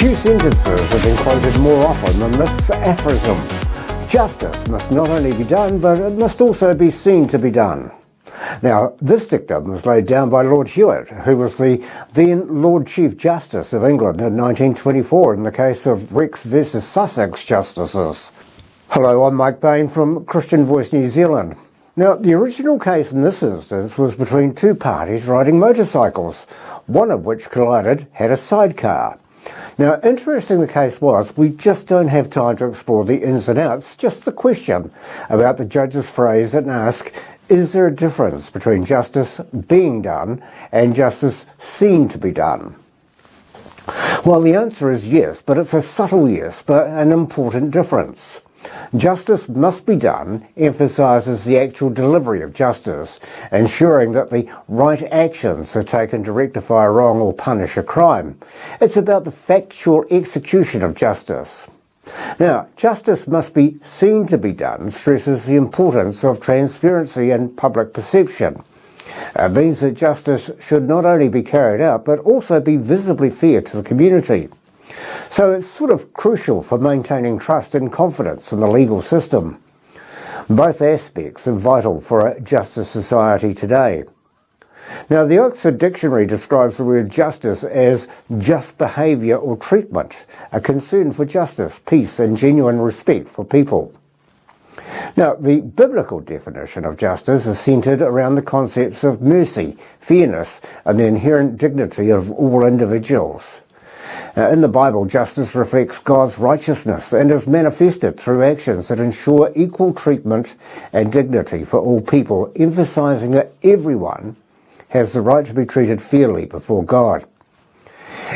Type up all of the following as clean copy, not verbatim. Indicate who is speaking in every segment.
Speaker 1: Few sentences have been quoted more often than this aphorism. Justice must not only be done, but it must also be seen to be done. Now, this dictum was laid down by Lord Hewitt, who was the then Lord Chief Justice of England in 1924 in the case of Rex versus Sussex Justices. Hello, I'm Mike Bain from Christian Voice New Zealand. Now, the original case in this instance was between two parties riding motorcycles, one of which collided had a sidecar. Now, interesting the case was, we just don't have time to explore the ins and outs, just the question about the judge's phrase and ask, is there a difference between justice being done and justice seen to be done? Well, the answer is yes, but it's a subtle yes, but an important difference. Justice must be done emphasises the actual delivery of justice, ensuring that the right actions are taken to rectify a wrong or punish a crime. It's about the factual execution of justice. Now, justice must be seen to be done stresses the importance of transparency and public perception. It means that justice should not only be carried out, but also be visibly fair to the community. So it's sort of crucial for maintaining trust and confidence in the legal system. Both aspects are vital for a justice society today. Now, the Oxford Dictionary describes the word justice as just behaviour or treatment, a concern for justice, peace and genuine respect for people. Now, the biblical definition of justice is centred around the concepts of mercy, fairness and the inherent dignity of all individuals. In the Bible, justice reflects God's righteousness and is manifested through actions that ensure equal treatment and dignity for all people, emphasising that everyone has the right to be treated fairly before God.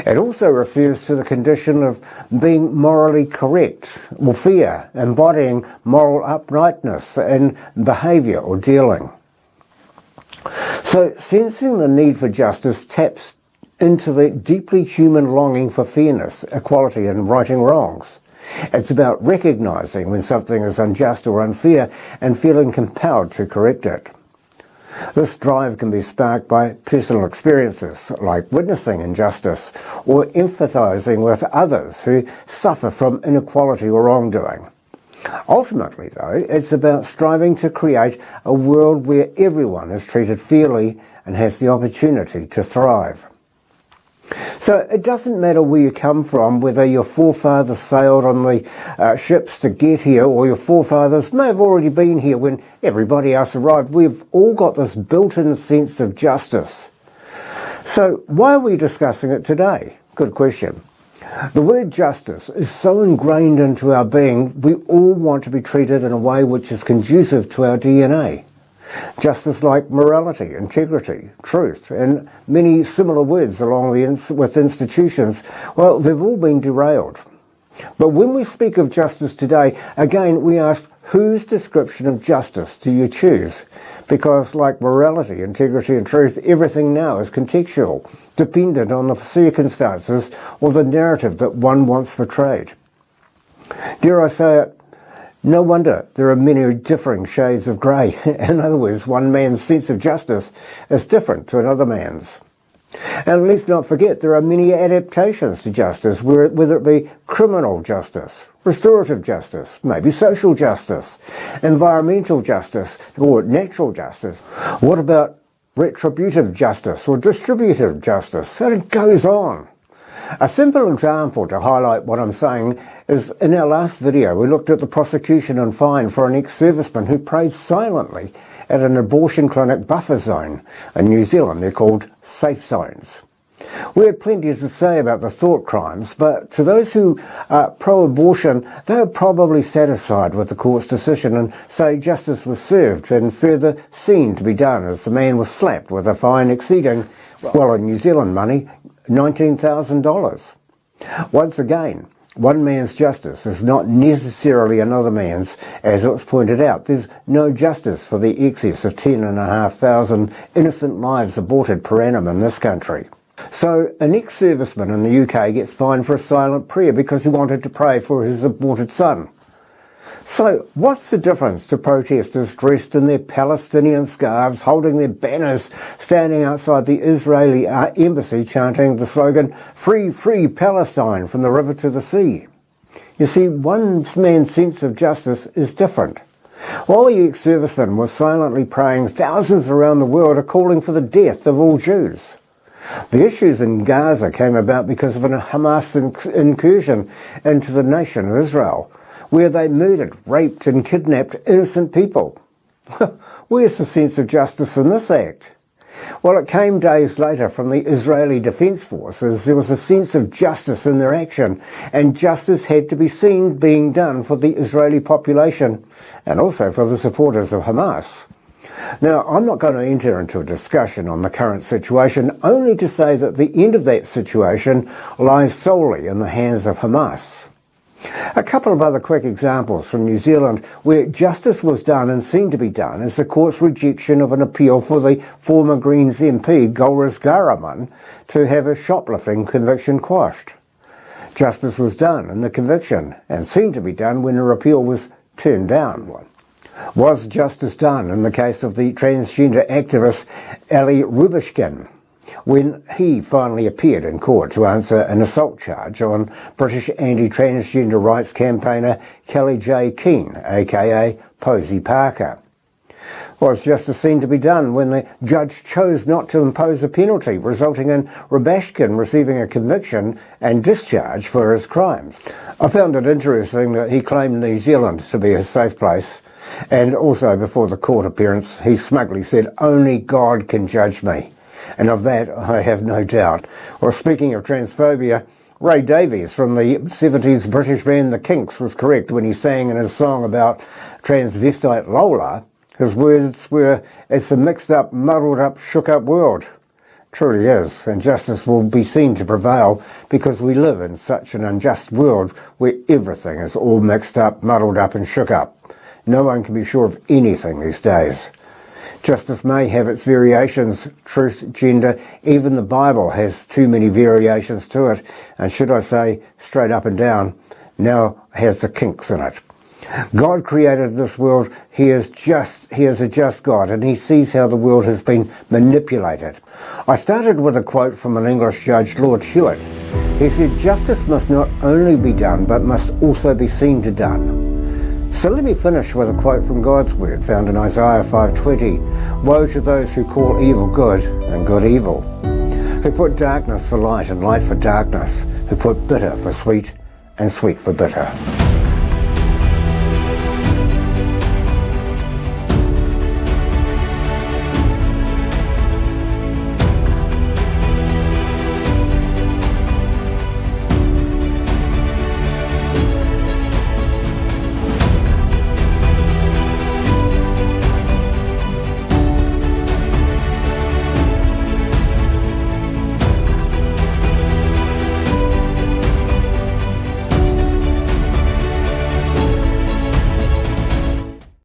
Speaker 1: It also refers to the condition of being morally correct or fair, embodying moral uprightness in behaviour or dealing. So, sensing the need for justice taps into the deeply human longing for fairness, equality and righting wrongs. It's about recognising when something is unjust or unfair and feeling compelled to correct it. This drive can be sparked by personal experiences like witnessing injustice or empathising with others who suffer from inequality or wrongdoing. Ultimately, though, it's about striving to create a world where everyone is treated fairly and has the opportunity to thrive. So it doesn't matter where you come from, whether your forefathers sailed on the ships to get here or your forefathers may have already been here when everybody else arrived. We've all got this built-in sense of justice. So why are we discussing it today? Good question. The word justice is so ingrained into our being, we all want to be treated in a way which is conducive to our DNA. Justice like morality, integrity, truth, and many similar words along with institutions, well, they've all been derailed. But when we speak of justice today, again, we ask, whose description of justice do you choose? Because like morality, integrity, and truth, everything now is contextual, dependent on the circumstances or the narrative that one wants portrayed. Dare I say it? No wonder there are many differing shades of grey. In other words, one man's sense of justice is different to another man's. And let's not forget, there are many adaptations to justice, whether it be criminal justice, restorative justice, maybe social justice, environmental justice, or natural justice. What about retributive justice or distributive justice? And it goes on. A simple example to highlight what I'm saying is in our last video we looked at the prosecution and fine for an ex-serviceman who prayed silently at an abortion clinic buffer zone. In New Zealand they're called safe zones. We had plenty to say about the thought crimes, but to those who are pro-abortion, they are probably satisfied with the court's decision and say justice was served and further seen to be done as the man was slapped with a fine exceeding, well, in New Zealand money, $19,000. Once again, one man's justice is not necessarily another man's, as it was pointed out. There's no justice for the excess of 10,500 innocent lives aborted per annum in this country. So an ex-serviceman in the UK gets fined for a silent prayer because he wanted to pray for his aborted son. So, what's the difference to protesters dressed in their Palestinian scarves, holding their banners, standing outside the Israeli embassy chanting the slogan, "Free, free Palestine from the river to the sea"? You see, one man's sense of justice is different. While the ex-serviceman was silently praying, thousands around the world are calling for the death of all Jews. The issues in Gaza came about because of a Hamas incursion into the nation of Israel, where they murdered, raped and kidnapped innocent people. Where's the sense of justice in this act? Well, it came days later from the Israeli Defense Forces. There was a sense of justice in their action, and justice had to be seen being done for the Israeli population and also for the supporters of Hamas. Now, I'm not going to enter into a discussion on the current situation, only to say that the end of that situation lies solely in the hands of Hamas. A couple of other quick examples from New Zealand where justice was done and seemed to be done is the court's rejection of an appeal for the former Greens MP Golriz Ghahraman to have a shoplifting conviction quashed. Justice was done in the conviction and seemed to be done when her appeal was turned down. Was justice done in the case of the transgender activist Ali Rubishkin when he finally appeared in court to answer an assault charge on British anti-transgender rights campaigner Kelly J. Keane, aka Posy Parker? Was justice seen to be done when the judge chose not to impose a penalty, resulting in Rubishkin receiving a conviction and discharge for his crimes? I found it interesting that he claimed New Zealand to be his safe place, and also before the court appearance he smugly said, "Only God can judge me." And of that I have no doubt. Well, speaking of transphobia, Ray Davies from the 70s British band The Kinks was correct when he sang in his song about transvestite Lola. His words were, "It's a mixed up, muddled up, shook up world." Truly is, and justice will be seen to prevail because we live in such an unjust world where everything is all mixed up, muddled up and shook up. No one can be sure of anything these days. Justice may have its variations, truth, gender, even the Bible has too many variations to it, and should I say, straight up and down, now has the kinks in it. God created this world. He is a just God, and he sees how the world has been manipulated. I started with a quote from an English judge, Lord Hewitt. He said, "Justice must not only be done, but must also be seen to done." So let me finish with a quote from God's word found in Isaiah 5:20. "Woe to those who call evil good and good evil, who put darkness for light and light for darkness, who put bitter for sweet and sweet for bitter."